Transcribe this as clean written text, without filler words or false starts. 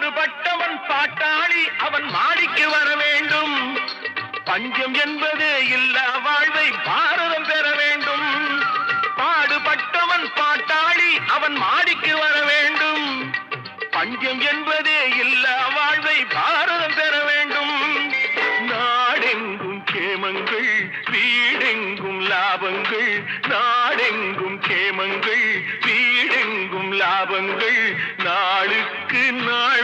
பாடுபட்டவன் பாட்டாளி அவன் மாடிக்கு வர வேண்டும். பஞ்சம் என்பதே இல்ல வாழ்வை பாரதம் பெற வேண்டும். பாடுபட்டவன் பாட்டாளி அவன் மாடிக்கு வர வேண்டும். பஞ்சம் என்பதே இல்ல வாழ்வை பாரதம் பெற வேண்டும். நாடெங்கும் கேமங்கள் வீடெங்கும் லாபங்கள். நாடெங்கும் கேமங்கள் வீடெங்கும் லாபங்கள். நாளுக்கு நாள்